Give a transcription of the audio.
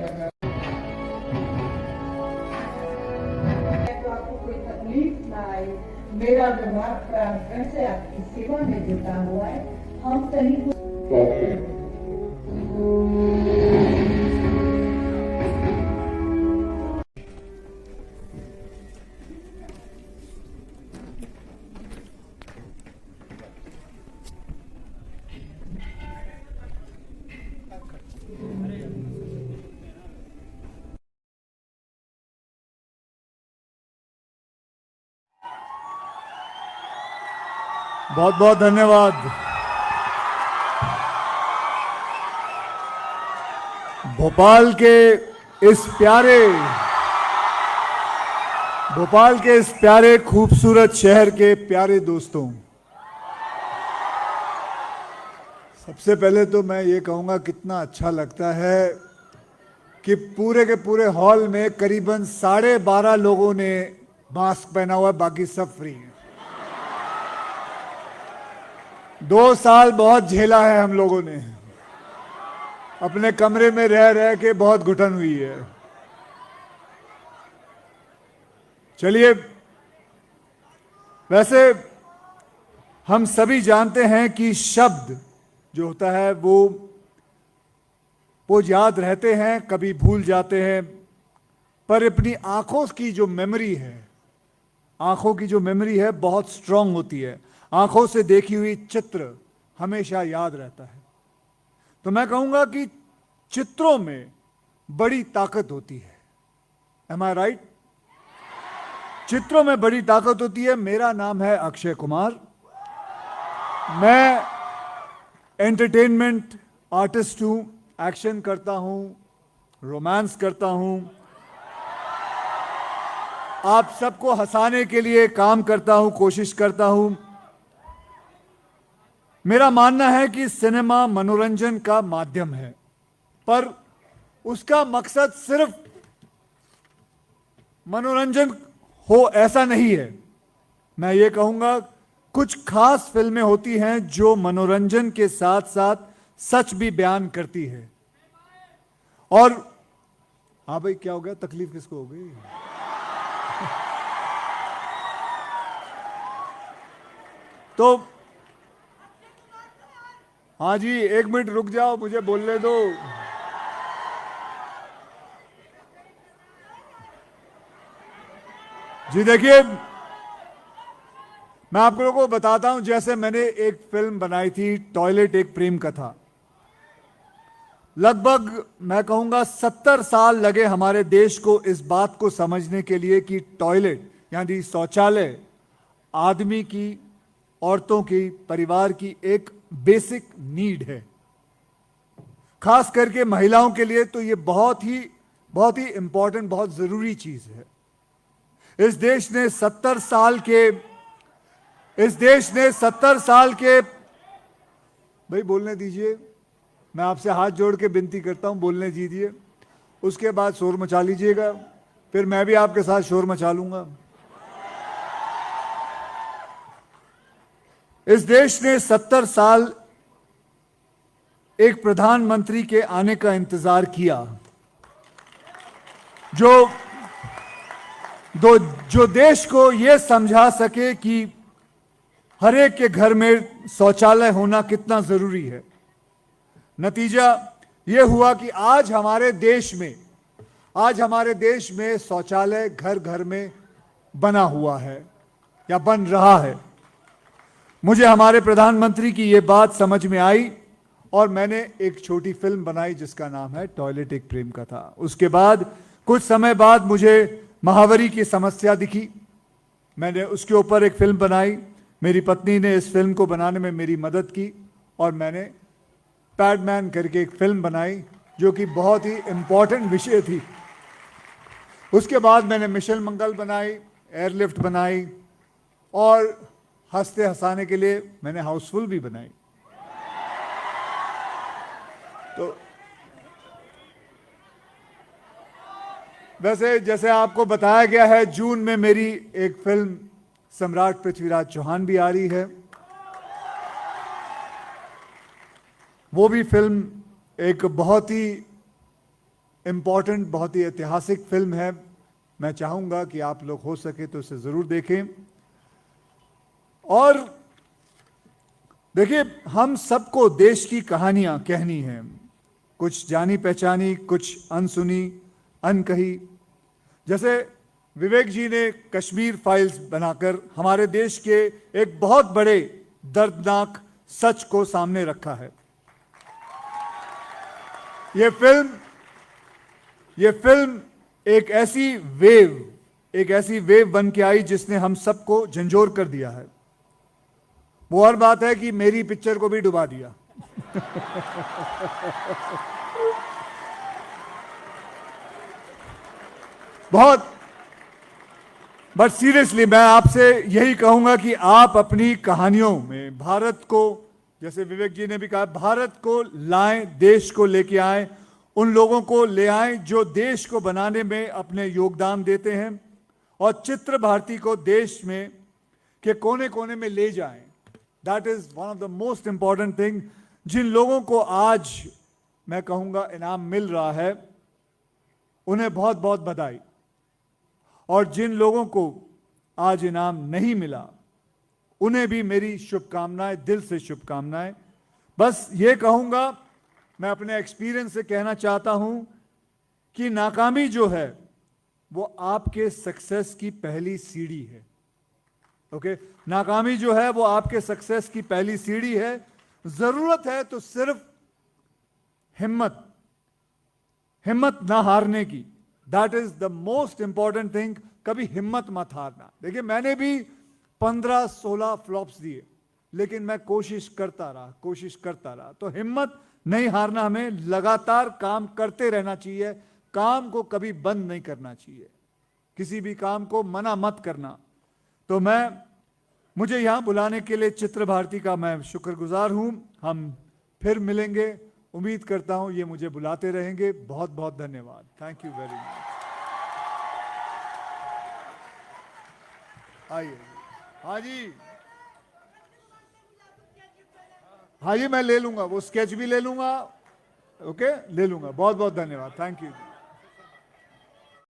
लगा। तो आपको कोई तकलीफ ना आए, मेरा दिमाग प्राण से आपकी सेवा में जुटा हुआ है। हम कहीं बहुत बहुत धन्यवाद। भोपाल के इस प्यारे खूबसूरत शहर के प्यारे दोस्तों, सबसे पहले तो मैं ये कहूँगा कितना अच्छा लगता है कि पूरे के पूरे हॉल में करीबन 12.5 लोगों ने मास्क पहना हुआ है, बाकी सब फ्री हैं। 2 साल बहुत झेला है हम लोगों ने, अपने कमरे में रह रह के बहुत घुटन हुई है। चलिए, वैसे हम सभी जानते हैं कि शब्द जो होता है वो याद रहते हैं, कभी भूल जाते हैं, पर अपनी आंखों की जो मेमोरी है बहुत स्ट्रांग होती है। आंखों से देखी हुई चित्र हमेशा याद रहता है। तो मैं कहूंगा कि चित्रों में बड़ी ताकत होती है। एम आई राइट? चित्रों में बड़ी ताकत होती है। मेरा नाम है अक्षय कुमार। मैं एंटरटेनमेंट आर्टिस्ट हूं, एक्शन करता हूं, रोमांस करता हूं, आप सबको हंसाने के लिए काम करता हूं, कोशिश करता हूं। मेरा मानना है कि सिनेमा मनोरंजन का माध्यम है, पर उसका मकसद सिर्फ मनोरंजन हो ऐसा नहीं है। मैं ये कहूंगा कुछ खास फिल्में होती हैं जो मनोरंजन के साथ साथ सच भी बयान करती है। और हाँ भाई, क्या हो गया? तकलीफ किसको हो गई? तो हाँ जी, 1 मिनट रुक जाओ, मुझे बोलने दो। जी देखिए, मैं आप लोगों को बताता हूं, जैसे मैंने एक फिल्म बनाई थी टॉयलेट एक प्रेम कथा। लगभग मैं कहूंगा 70 साल लगे हमारे देश को इस बात को समझने के लिए कि टॉयलेट यानी शौचालय आदमी की, औरतों की, परिवार की एक बेसिक नीड है। खास करके महिलाओं के लिए तो ये बहुत ही इंपॉर्टेंट, बहुत जरूरी चीज है। इस देश ने 70 साल के भाई बोलने दीजिए, मैं आपसे हाथ जोड़ के विनती करता हूं, बोलने दीजिए। उसके बाद शोर मचा लीजिएगा, फिर मैं भी आपके साथ शोर मचा लूंगा। इस देश ने 70 साल एक प्रधानमंत्री के आने का इंतजार किया जो देश को यह समझा सके कि हर एक के घर में शौचालय होना कितना जरूरी है। नतीजा यह हुआ कि आज हमारे देश में शौचालय घर घर में बना हुआ है या बन रहा है। मुझे हमारे प्रधानमंत्री की यह बात समझ में आई और मैंने एक छोटी फिल्म बनाई जिसका नाम है टॉयलेट एक प्रेम कथा। उसके बाद कुछ समय बाद मुझे महावरी की समस्या दिखी, मैंने उसके ऊपर एक फिल्म बनाई। मेरी पत्नी ने इस फिल्म को बनाने में मेरी मदद की और मैंने पैडमैन करके एक फिल्म बनाई जो कि बहुत ही इंपॉर्टेंट विषय थी। उसके बाद मैंने मिशन मंगल बनाई, एयरलिफ्ट बनाई और हंसते हंसाने के लिए मैंने हाउसफुल भी बनाई। तो वैसे जैसे आपको बताया गया है, जून में मेरी एक फिल्म सम्राट पृथ्वीराज चौहान भी आ रही है। वो भी फिल्म एक बहुत ही इम्पॉर्टेंट, बहुत ही ऐतिहासिक फिल्म है। मैं चाहूँगा कि आप लोग हो सके तो इसे ज़रूर देखें। और देखिए, हम सबको देश की कहानियाँ कहनी हैं, कुछ जानी पहचानी, कुछ अनसुनी, अनकही। जैसे विवेक जी ने कश्मीर फाइल्स बनाकर हमारे देश के एक बहुत बड़े दर्दनाक सच को सामने रखा है। ये फिल्म एक ऐसी वेव बन के आई जिसने हम सबको झंझोर कर दिया है। वो और बात है कि मेरी पिक्चर को भी डुबा दिया। बहुत, बट सीरियसली मैं आपसे यही कहूंगा कि आप अपनी कहानियों में भारत को, जैसे विवेक जी ने भी कहा, भारत को लाएं, देश को लेके आएं, उन लोगों को ले आएं जो देश को बनाने में अपने योगदान देते हैं, और चित्र भारती को देश में के कोने कोने में ले जाएं। That is one of the most important thing. जिन लोगों को आज मैं कहूंगा इनाम मिल रहा है, उन्हें बहुत बहुत बधाई। और जिन लोगों को आज इनाम नहीं मिला, उन्हें भी मेरी शुभकामनाएं, दिल से शुभकामनाएं। बस ये कहूंगा, मैं अपने एक्सपीरियंस से कहना चाहता हूं कि नाकामी जो है वो आपके सक्सेस की पहली सीढ़ी है। ओके, नाकामी जो है वो आपके सक्सेस की पहली सीढ़ी है। जरूरत है तो सिर्फ हिम्मत ना हारने की। That is the most important thing. कभी हिम्मत मत हारना। देखिए, मैंने भी 15-16 फ्लॉप्स दिए, लेकिन मैं कोशिश करता रहा। तो हिम्मत नहीं हारना, हमें लगातार काम करते रहना चाहिए। काम को कभी बंद नहीं करना चाहिए, किसी भी काम को मना मत करना। तो मुझे यहां बुलाने के लिए चित्र भारती का मैं शुक्रगुजार हूं। हम फिर मिलेंगे, उम्मीद करता हूं ये मुझे बुलाते रहेंगे। बहुत बहुत धन्यवाद। Thank you very much. आइए। हाँ जी, मैं ले लूंगा, वो स्केच भी ले लूंगा। ओके, ले लूंगा। बहुत बहुत धन्यवाद। Thank you.